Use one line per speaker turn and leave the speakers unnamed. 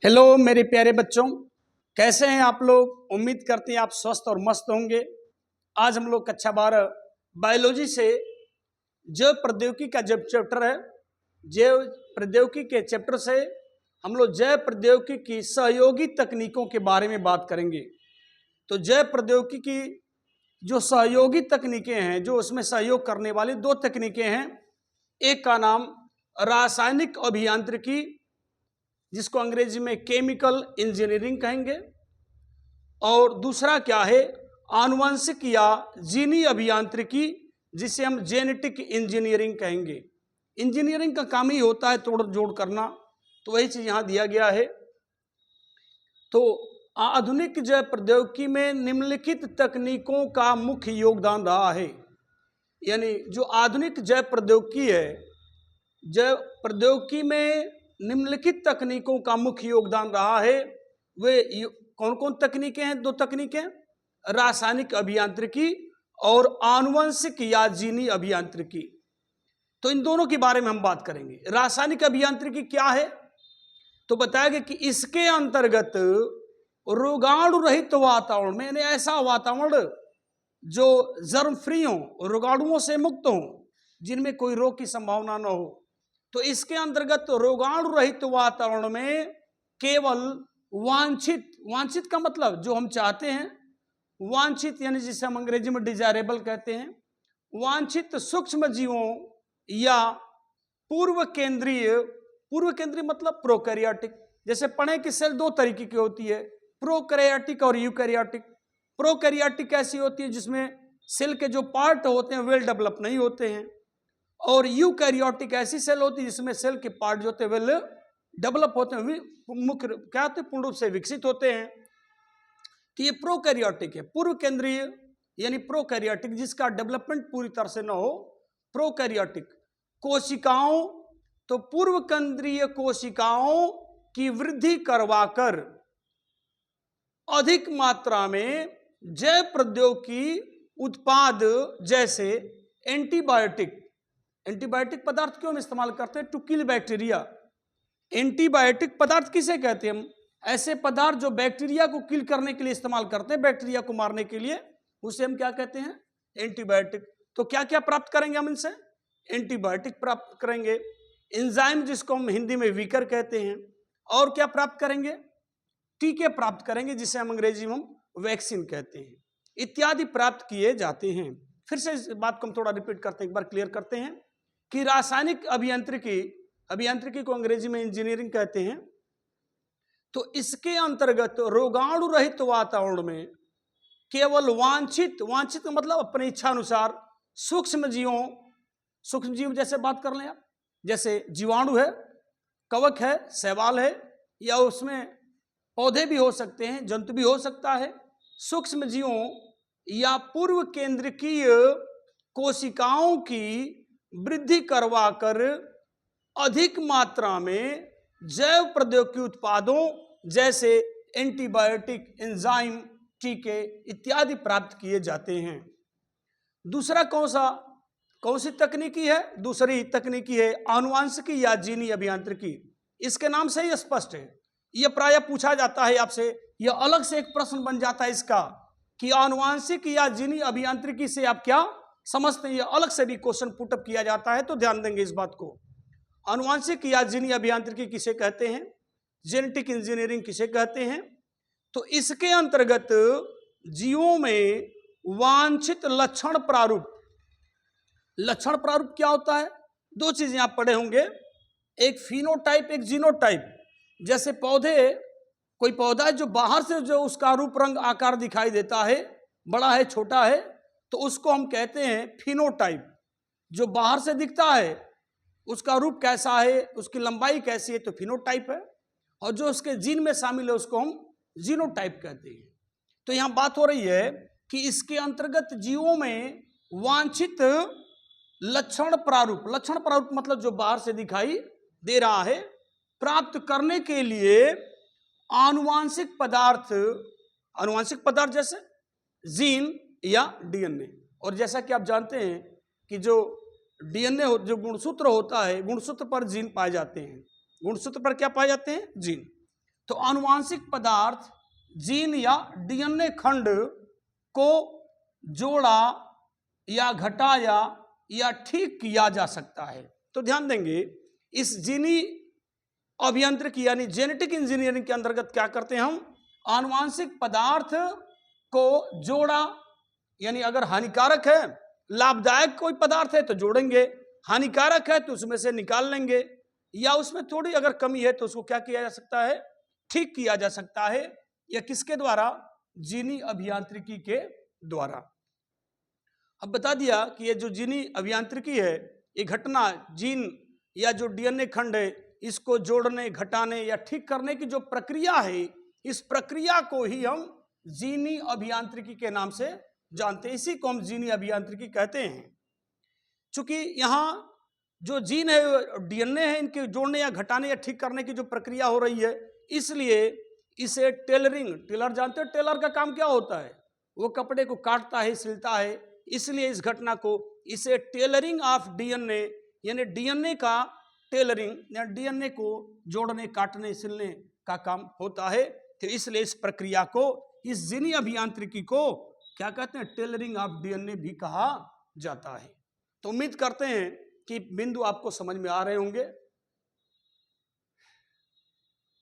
Hello मेरे प्यारे बच्चों, कैसे हैं आप लोग। उम्मीद करते हैं आप स्वस्थ और मस्त होंगे। आज हम लोग कक्षा 12 बायोलॉजी से जैव प्रौद्योगिकी का जब चैप्टर है, जैव प्रौद्योगिकी के चैप्टर से हम लोग जैव प्रौद्योगिकी की सहयोगी तकनीकों के बारे में बात करेंगे। तो जैव प्रौद्योगिकी की जो सहयोगी तकनीकें हैं, जो उसमें सहयोग करने वाली दो तकनीकें हैं, एक का नाम रासायनिक अभियांत्रिकी, जिसको अंग्रेजी में केमिकल इंजीनियरिंग कहेंगे, और दूसरा क्या है, आनुवंशिक या जीनी अभियांत्रिकी, जिसे हम जेनेटिक इंजीनियरिंग कहेंगे। इंजीनियरिंग का काम ही होता है तोड़ जोड़ करना, तो वही चीज यहां दिया गया है। तो आधुनिक जैव प्रौद्योगिकी में निम्नलिखित तकनीकों का मुख्य योगदान रहा है। यानी जो आधुनिक जैव प्रौद्योगिकी है, जैव प्रौद्योगिकी में निम्नलिखित तकनीकों का मुख्य योगदान रहा है। वे कौन कौन तकनीकें हैं? दो तकनीकें, रासायनिक अभियांत्रिकी और आनुवंशिक या जीनी अभियांत्रिकी। तो इन दोनों के बारे में हम बात करेंगे। रासायनिक अभियांत्रिकी क्या है? तो बताया गया कि इसके अंतर्गत रोगाणु रहित वातावरण में, यानी ऐसा वातावरण जो जर्म फ्री हो, रोगाणुओं से मुक्त हो, जिनमें कोई रोग की संभावना न हो, तो इसके अंतर्गत रोगाणु रहित वातावरण में केवल वांछित का मतलब जो हम चाहते हैं, वांछित यानी जिसे हम अंग्रेजी में डिजायरेबल कहते हैं, वांछित सूक्ष्म जीवों या पूर्व केंद्रीय मतलब प्रोकैरियोटिक। जैसे पढ़े कि सेल दो तरीके की होती है, प्रोकैरियोटिक और यूकैरियोटिक। प्रोकैरियोटिक ऐसी होती है जिसमें सेल के जो पार्ट होते हैं वेल डेवलप नहीं होते हैं, और यूकैरियोटिक ऐसी सेल होती है जिसमें सेल के पार्ट जो होते हैं वेल डेवलप होते हैं, मुख्य क्या होते हैं, पूर्ण रूप से विकसित होते हैं। तो ये प्रोकैरियोटिक है, पूर्व केंद्रीय यानी प्रोकैरियोटिक, जिसका डेवलपमेंट पूरी तरह से न हो, प्रोकैरियोटिक। कोशिकाओं, तो पूर्व केंद्रीय कोशिकाओं की वृद्धि करवाकर अधिक मात्रा में जैव प्रौद्योगिकी उत्पाद जैसे एंटीबायोटिक पदार्थ क्यों हम इस्तेमाल करते हैं? To kill bacteria. एंटीबायोटिक पदार्थ किसे कहते हैं हम? ऐसे पदार्थ जो बैक्टीरिया को किल करने के लिए इस्तेमाल करते हैं, बैक्टीरिया को मारने के लिए, उसे हम क्या कहते हैं? एंटीबायोटिक। तो क्या क्या प्राप्त करेंगे हम इनसे? एंटीबायोटिक प्राप्त करेंगे, एंजाइम जिसको हम हिंदी में वीकर कहते हैं, और क्या प्राप्त करेंगे? टीके प्राप्त करेंगे, जिसे हम अंग्रेजी में वैक्सीन कहते हैं, इत्यादि प्राप्त किए जाते हैं। फिर से इस बात को हम थोड़ा रिपीट करते हैं, एक बार क्लियर करते हैं कि रासायनिक अभियांत्रिकी को अंग्रेजी में इंजीनियरिंग कहते हैं। तो इसके अंतर्गत रोगाणु रहित वातावरण में केवल वांछित मतलब अपनी इच्छा अनुसार सूक्ष्म जीव जैसे बात कर लें आप, जैसे जीवाणु है, कवक है, शैवाल है, या उसमें पौधे भी हो सकते हैं, जंतु भी हो सकता है, सूक्ष्म जीवों या पूर्व केंद्रकीय कोशिकाओं की वृद्धि करवाकर अधिक मात्रा में जैव प्रौद्योगिकी उत्पादों जैसे एंटीबायोटिक, एंजाइम, टीके इत्यादि प्राप्त किए जाते हैं। दूसरा कौन सी तकनीकी है? दूसरी तकनीकी है आनुवांशिकी या जीनी अभियांत्रिकी। इसके नाम से ही स्पष्ट है, यह प्रायः पूछा जाता है आपसे, यह अलग से एक प्रश्न बन जाता है इसका कि आनुवांशिक या जीनी अभियांत्रिकी से आप क्या समझते हैं। यह अलग से भी क्वेश्चन पुटअप किया जाता है, तो ध्यान देंगे इस बात को। आनुवांशिक या जीनी अभियांत्रिकी किसे कहते हैं? जेनेटिक इंजीनियरिंग किसे कहते हैं? तो इसके अंतर्गत जीवों में वांछित लक्षण प्रारूप क्या होता है? दो चीजें आप पढ़े होंगे, एक फिनोटाइप, एक जीनोटाइप। जैसे कोई पौधा है जो बाहर से जो उसका रूप रंग आकार दिखाई देता है, बड़ा है, छोटा है, तो उसको हम कहते हैं फिनोटाइप। जो बाहर से दिखता है उसका रूप कैसा है, उसकी लंबाई कैसी है, तो फिनोटाइप है, और जो उसके जीन में शामिल है उसको हम जीनोटाइप कहते हैं। तो यहां बात हो रही है कि इसके अंतर्गत जीवों में वांछित लक्षण प्रारूप मतलब जो बाहर से दिखाई दे रहा है, प्राप्त करने के लिए आनुवांशिक पदार्थ जैसे जीन या डीएनए। और जैसा कि आप जानते हैं कि जो डीएनए जो गुणसूत्र होता है, गुणसूत्र पर जीन पाए जाते हैं। गुणसूत्र पर क्या पाए जाते हैं? जीन। तो आनुवांशिक पदार्थ जीन या डीएनए खंड को जोड़ा या घटाया या ठीक किया जा सकता है। तो ध्यान देंगे, इस जीनी अभियांत्रिकी यानी जेनेटिक इंजीनियरिंग के अंतर्गत क्या करते हैं हम, आनुवांशिक पदार्थ को जोड़ा, यानी अगर हानिकारक है, लाभदायक कोई पदार्थ है तो जोड़ेंगे, हानिकारक है तो उसमें से निकाल लेंगे, या उसमें थोड़ी अगर कमी है तो उसको क्या किया जा सकता है, ठीक किया जा सकता है। या किसके द्वारा, जीनी अभियांत्रिकी के द्वारा। अब बता दिया कि ये जो जीनी अभियांत्रिकी है, ये घटना जीन या जो डीएनए खंड है इसको जोड़ने, घटाने या ठीक करने की जो प्रक्रिया है, इस प्रक्रिया को ही हम जीनी अभियांत्रिकी के नाम से जानते हैं। इसी को हम जीनी अभियांत्रिकी कहते हैं। चूंकि यहाँ जो जीन है, डीएनए है, इनके जोड़ने या घटाने या ठीक करने की जो प्रक्रिया हो रही है, इसलिए इसे टेलरिंग, टेलर जानते हो टेलर का काम क्या होता है, वो कपड़े को काटता है, सिलता है, इसलिए इस घटना को, इसे टेलरिंग ऑफ डीएनए यानी डीएनए का टेलरिंग या डीएनए को जोड़ने, काटने, सिलने का काम होता है। तो इसलिए इस प्रक्रिया को, इस जीनी अभियांत्रिकी को क्या कहते हैं, टेलरिंग ऑफ डीएनए भी कहा जाता है। तो उम्मीद करते हैं कि बिंदु आपको समझ में आ रहे होंगे।